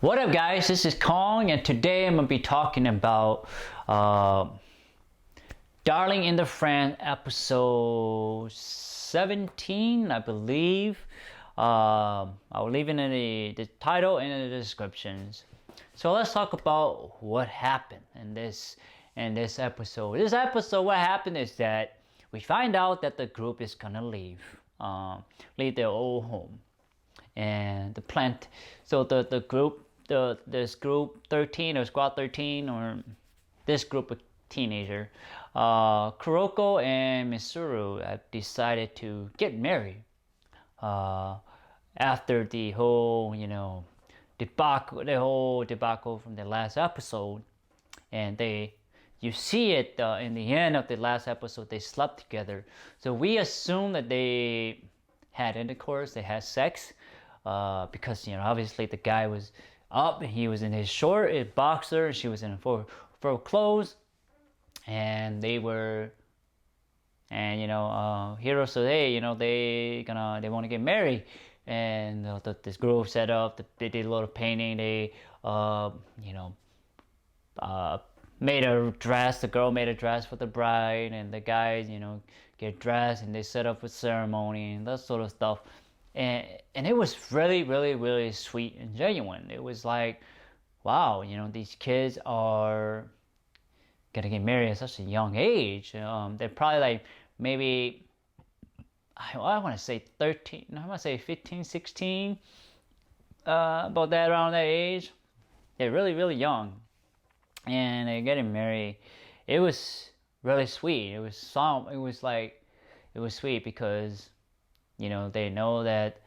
What up guys, this is Kong and today I'm going to be talking about Darling in the Franxx episode 17 I believe. I'll leave it in the title and in the descriptions. So let's talk about what happened in this episode. This episode, what happened is that we find out that the group is gonna leave their old home. And the plant, so the group, this group 13 or squad 13 or this group of teenager, Kuroko and Mitsuru have decided to get married after the whole debacle from the last episode. And you see it in the end of the last episode, they slept together. So we assume that they had intercourse, they had sex, because obviously the guy was up, he was in his short boxer, she was in full clothes, and they were, and Hiro said, hey, they want to get married. And this group set up, they did a lot of painting, they made a dress, the girl made a dress for the bride, and the guys get dressed, and they set up a ceremony and that sort of stuff. And it was really, really, really sweet and genuine. It was like, wow, these kids are gonna get married at such a young age. They're probably like maybe, I want to say 13, I want to say 15, 16, about that, around that age. They're really, really young, and they're getting married. It was really sweet. It was sweet because they know that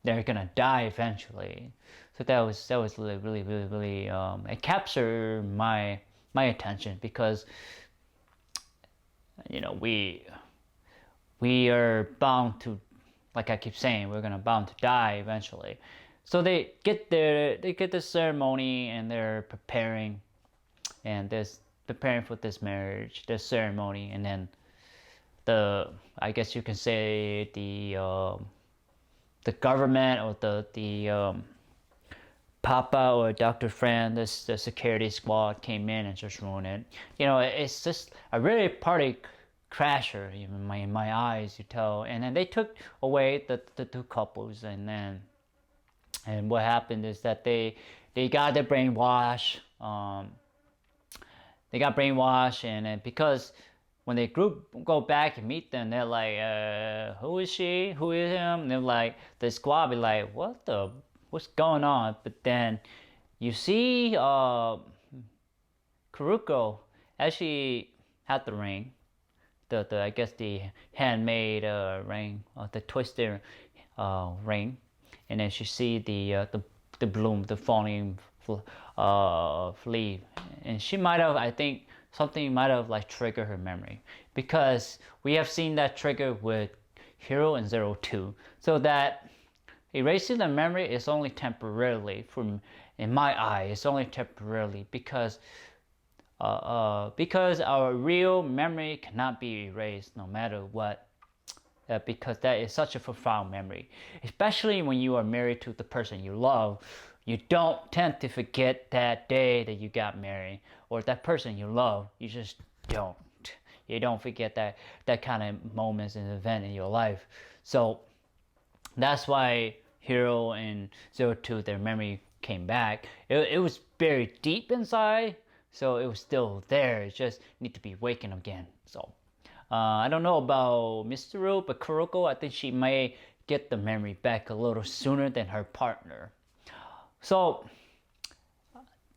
they're gonna die eventually. So that was really, really, really, really it captured my attention, because we are bound to, like I keep saying, we're bound to die eventually. So they get the ceremony, and they're preparing for this marriage, this ceremony. And then I guess you can say the government, or the Papa or Dr. Fran, the security squad came in and just ruined it. It's just a really party crasher, even in my eyes, you tell. And then they took away the two couples, and what happened is that they got their brainwash. They got brainwashed, and then because when the group go back and meet them, they're like, who is she? Who is him? And they're like, the squad be like, what's going on? But then you see Kuroko actually had the ring, I guess the handmade ring, the twisted ring, and then she see the bloom, the falling leaf, and she might have, I think something might have like triggered her memory, because we have seen that trigger with Hiro and 02. So that erasing the memory is only temporarily, in my eye, it's only temporarily, because our real memory cannot be erased no matter what, because that is such a profound memory, especially when you are married to the person you love. You don't tend to forget that day that you got married, or that person you love. You just don't. You don't forget that kind of moments and event in your life. So that's why Hiro and 02, their memory came back. It was buried deep inside, so it was still there. It just need to be wakened again. So I don't know about Mitsuru, but Kuroko, I think she may get the memory back a little sooner than her partner. So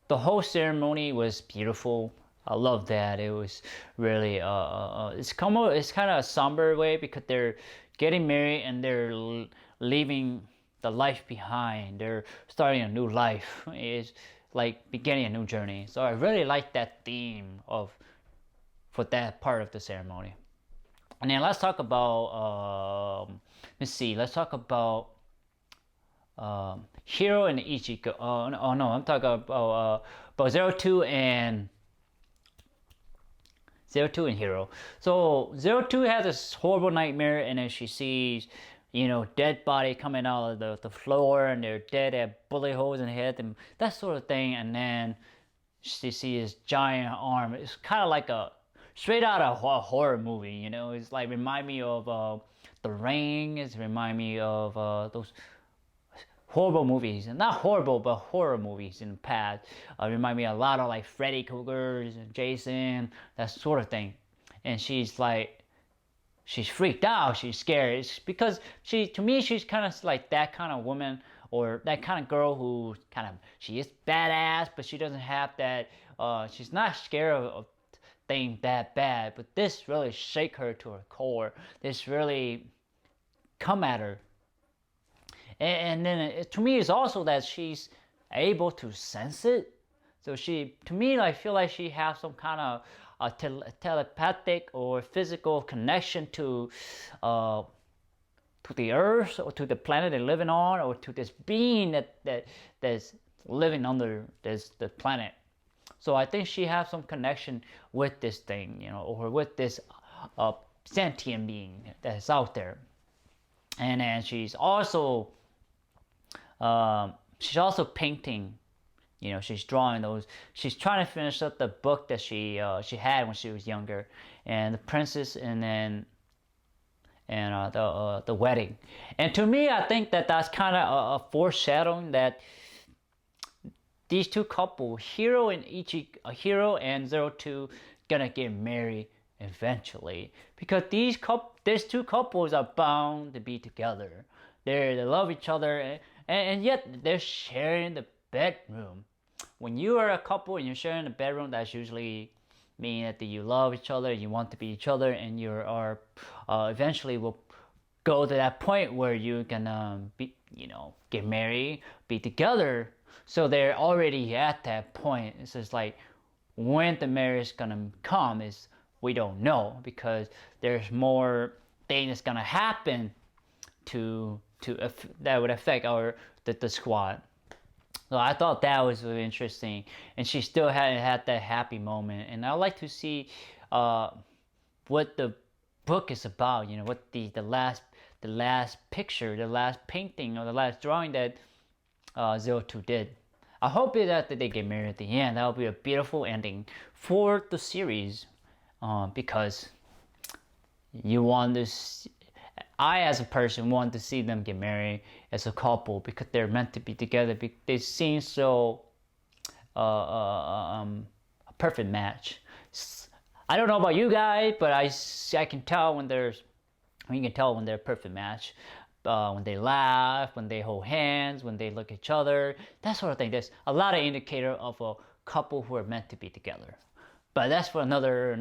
the whole ceremony was beautiful. I love that. It was really it's kind of a somber way, because they're getting married and they're leaving the life behind. They're starting a new life. It's like beginning a new journey. So I really like that theme for that part of the ceremony. And then let's talk about let's talk about Hiro and Ichiko. Oh no, I'm talking about 02 and 02 and Hiro. So 02 has this horrible nightmare, and then she sees dead body coming out of the floor, and they're dead at bullet holes in the head and that sort of thing. And then she sees his giant arm. It's kind of like a straight out of a horror movie. It's like remind me of The Ring. It's remind me of those horrible movies, and not horrible, but horror movies in the past. Remind me a lot of like Freddy Krueger's and Jason, that sort of thing. And she's freaked out, she's scared. It's because to me, she's kind of like that kind of woman, or that kind of girl who she is badass, but she doesn't have that, she's not scared of things that bad, but this really shake her to her core. This really come at her. And then to me, it's also that she's able to sense it. So to me, I feel like she has some kind of telepathic or physical connection to the earth, or to the planet they're living on, or to this being that's living under the planet. So I think she has some connection with this thing, or with this sentient being that's out there. And then she's also painting. She's drawing those. She's trying to finish up the book that she had when she was younger, and the princess, and then the wedding. And to me, I think that's kind of a foreshadowing that these two couples, Hero and 02, gonna get married eventually, because these two couples are bound to be together. They love each other, and yet they're sharing the bedroom. When you are a couple and you're sharing a bedroom, that's usually mean that you love each other, you want to be each other, and you are eventually will go to that point where you can get married, be together. So they're already at that point. It's just like when the marriage is gonna come is we don't know, because there's more things gonna happen that would affect the squad. So I thought that was really interesting, and she still hadn't had that happy moment. And I like to see what the book is about. What the last picture, the last painting, or the last drawing that 02 did. I hope that they get married at the end. That will be a beautiful ending for the series, because you want to. I, as a person, want to see them get married as a couple, because they're meant to be together. They seem so a perfect match. I don't know about you guys, but I can tell when they're a perfect match. When they laugh, when they hold hands, when they look at each other, that sort of thing. There's a lot of indicator of a couple who are meant to be together. But that's for another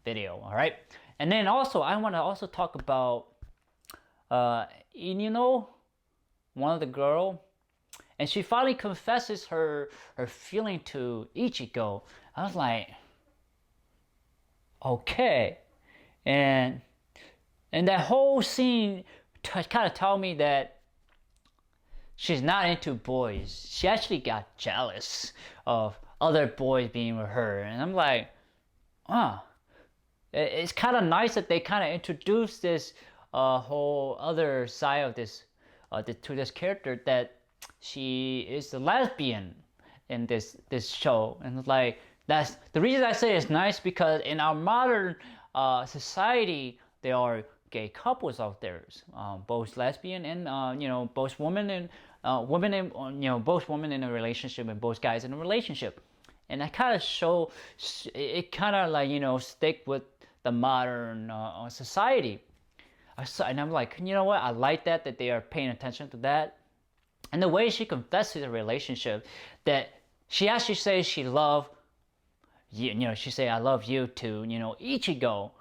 video, all right? And then also, I want to also talk about one of the girl, and she finally confesses her feeling to Ichigo. I was like, okay. And that whole scene kind of told me that she's not into boys. She actually got jealous of other boys being with her. And I'm like, it's kind of nice that they kind of introduced this whole other side of this to this character, that she is a lesbian in this show. And like, that's the reason I say it's nice, because in our modern society there are gay couples out there, both lesbian and both women and both women in a relationship and both guys in a relationship. And I kind of show it, kind of like stick with the modern society. And I'm like, you know what? I like that they are paying attention to that. And the way she confesses the relationship, that she actually says she love she say I love you to Ichigo.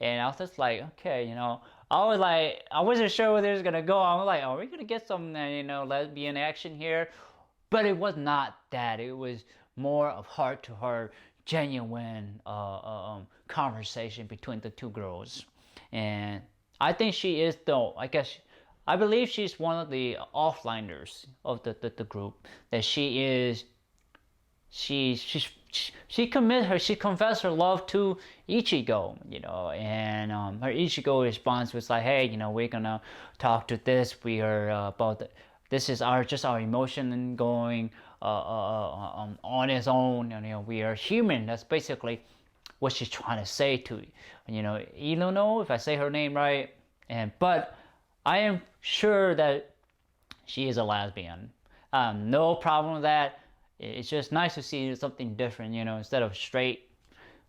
And I was just like, okay, I wasn't sure where this was gonna go. I was like, are we gonna get some lesbian action here? But it was not that. It was more of heart to heart, genuine conversation between the two girls. And I think she is, though, I believe she's one of the offliners of the group. That she's she confessed her love to Ichigo, you know, and her Ichigo response was like, hey, you know, we're gonna talk to this. We are this is just our emotion going on its own. And, you know, we are human. That's basically what she's trying to say to, you know, Ilono, if I say her name right. But I am sure that she is a lesbian. No problem with that. It's just nice to see something different, you know, instead of straight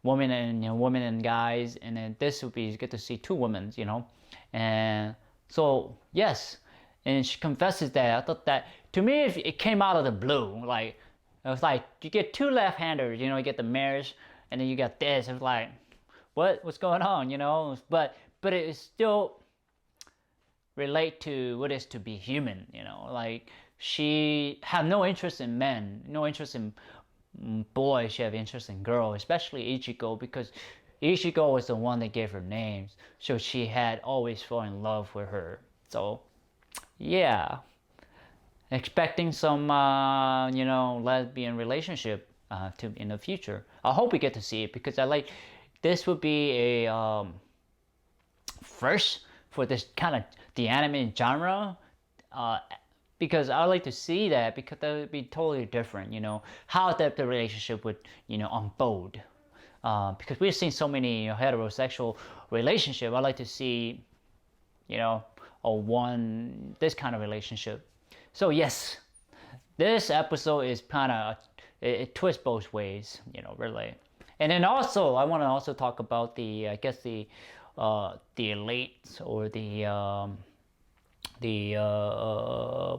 women and, you know, women and guys. And then this would be good to see two women, you know. And so yes, and she confesses that. I thought that, to me, if it came out of the blue, like it was like you get two left-handers, you know, you get the marriage, and then you got this. It was like, what's going on, you know? But it is still relate to what it is to be human, you know. Like, she had no interest in men, no interest in boys. She had interest in girls, especially Ichigo, because Ichigo was the one that gave her names, so she had always fallen in love with her. So yeah, expecting some you know, lesbian relationship in the future. I hope we get to see it, because I like, this would be a first for this kind of the anime genre, because I like to see that, because that would be totally different, you know, how the relationship would, you know, unfold. Because we've seen so many, you know, heterosexual relationship. I like to see, you know, this kind of relationship. So yes, this episode is kind of, it twists both ways, you know, really. And then also, I want to also talk about the, I guess the elites, or the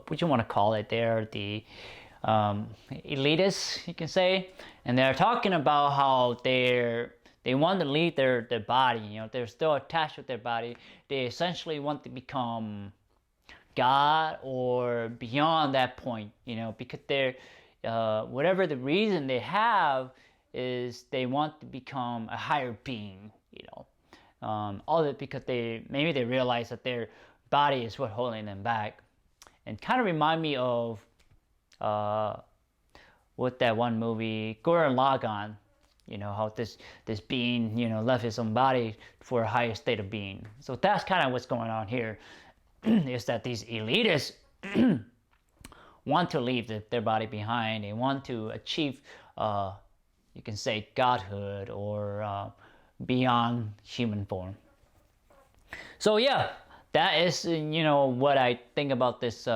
what you want to call it there, the elitists, you can say. And they're talking about how they want to leave their body, you know, they're still attached with their body. They essentially want to become God or beyond that point, you know, because they're whatever the reason they have is they want to become a higher being, you know. All that because maybe they realize that their body is what holding them back. And kind of remind me of what that one movie, Gurren Lagann, you know, how this being, you know, left his own body for a higher state of being. So that's kind of what's going on here, is that these elitists want to leave their body behind. They want to achieve, you can say, godhood, or beyond human form. So yeah, that is, you know, what I think about this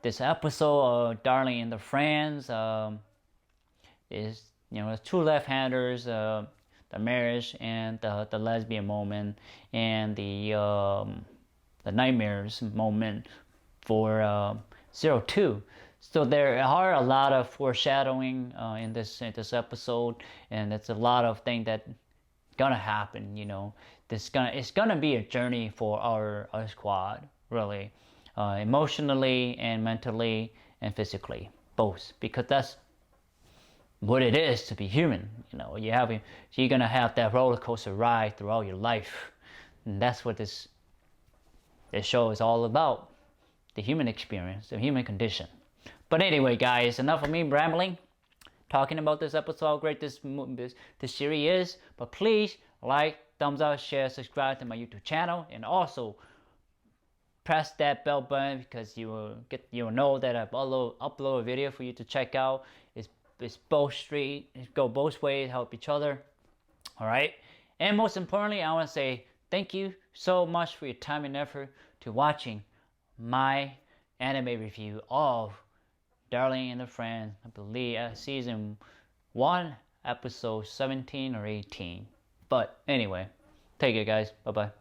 this episode of Darling in the Franxx. Is, you know, two left-handers, the marriage, and the lesbian moment, and the nightmares moment for 02. So there are a lot of foreshadowing in this episode, and it's a lot of things that gonna happen, you know. It's gonna be a journey for our squad, really, emotionally and mentally and physically, both, because that's what it is to be human. You know, you're gonna have that roller coaster ride throughout your life, and that's what this show is all about: the human experience, the human condition. But anyway, guys, enough of me rambling, talking about this episode, how great this series is. But please like, thumbs up, share, subscribe to my YouTube channel, and also press that bell button, because you will know that I've upload a video for you to check out. It's both street, it go both ways, help each other. All right, and most importantly, I want to say thank you so much for your time and effort to watching my anime review of Darling in the Franxx. I believe season 1, episode 17 or 18. But anyway, take it, guys. Bye bye.